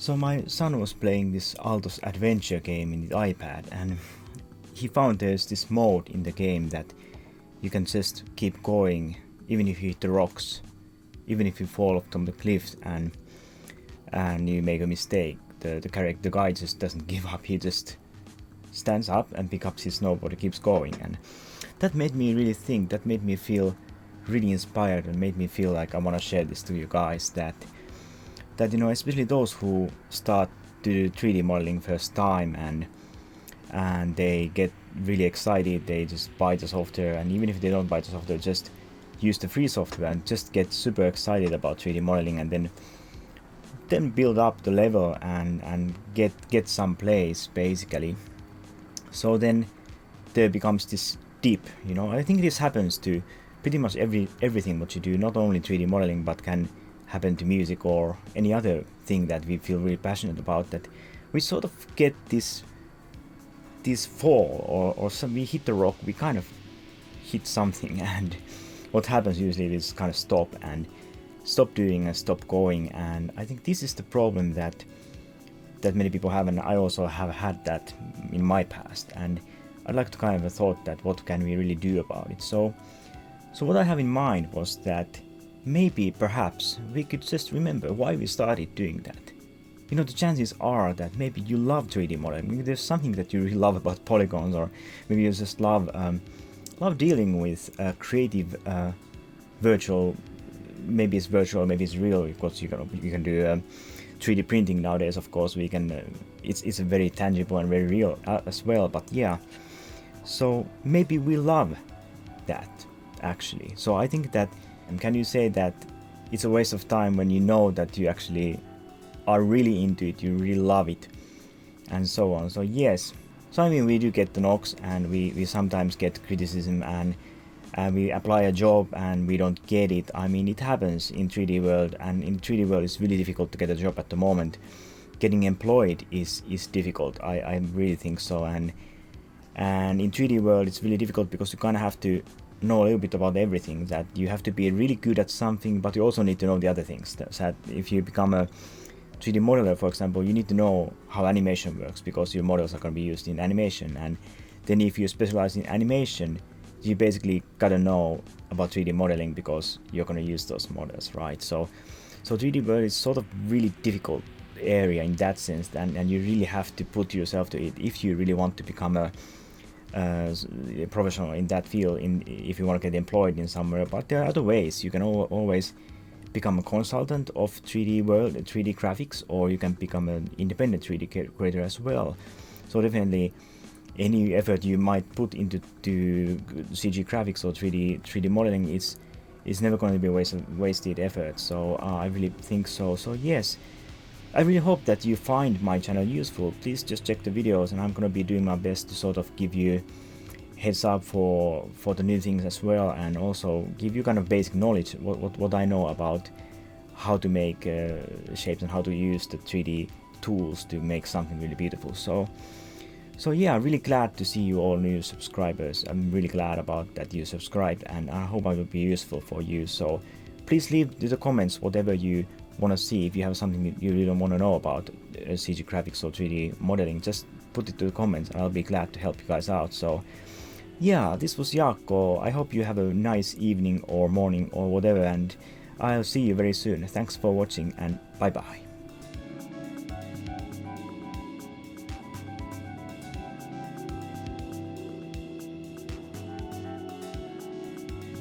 So my son was playing this Alto's adventure game in the iPad, and he found there's this mode in the game that you can just keep going even if you hit the rocks, even if you fall from the cliff and you make a mistake. The guy just doesn't give up. He just stands up and picks up his snowboard and keeps going, and that made me really think. That made me feel really inspired and made me feel like I want to share this to you guys, that you know, especially those who start to do 3D modeling first time and they get really excited. They just buy the software, and even if they don't buy the software, just use the free software and just get super excited about 3D modeling, and then build up the level and get some plays basically. So then there becomes this dip, you know. I think this happens to pretty much everything what you do, not only 3D modeling, but can happen to music or any other thing that we feel really passionate about, that we sort of get this fall, or some, we hit the rock, we kind of hit something, and what happens usually is kind of stop doing and stop going. And I think this is the problem that many people have, and I also have had that in my past, and I'd like to kind of thought that what can we really do about it. So what I have in mind was that maybe perhaps we could just remember why we started doing that. You know, the chances are that maybe you love 3D modeling. Maybe there's something that you really love about polygons, or maybe you just love dealing with creative virtual. Maybe it's virtual, maybe it's real, because you can do 3D printing nowadays. Of course, we can. It's very tangible and very real as well. But yeah, so maybe we love that actually. So I think that. Can you say that it's a waste of time when you know that you actually are really into it, you really love it, and so on? So yes, so I mean, we do get the knocks, and we sometimes get criticism, and we apply a job and we don't get it. I mean, it happens in 3D world, and in 3D world it's really difficult to get a job at the moment. Getting employed is difficult. I really think so, and in 3D world it's really difficult because you kind of have to know a little bit about everything. That you have to be really good at something, but you also need to know the other things. That if you become a 3D modeler, for example, you need to know how animation works, because your models are going to be used in animation. And then if you specialize in animation, you basically gotta know about 3D modeling, because you're going to use those models, right? So 3D world is sort of really difficult area in that sense, and you really have to put yourself to it if you really want to become a professional in that field, if you want to get employed in somewhere. But there are other ways. You can always become a consultant of 3D world, 3D graphics, or you can become an independent 3D creator as well. So definitely any effort you might put into CG graphics or 3D modeling is never going to be wasted effort. So I really think so. So yes, I really hope that you find my channel useful. Please just check the videos, and I'm going to be doing my best to sort of give you heads up for the new things as well, and also give you kind of basic knowledge, what I know about how to make shapes and how to use the 3D tools to make something really beautiful. So yeah, I'm really glad to see you all new subscribers. I'm really glad about that you subscribed, and I hope I will be useful for you. So please leave in the comments whatever you want to see. If you have something you really don't want to know about CG graphics or 3D modeling, just put it to the comments, and I'll be glad to help you guys out. So yeah, this was Jaakko. I hope you have a nice evening or morning or whatever, and I'll see you very soon. Thanks for watching, and bye bye.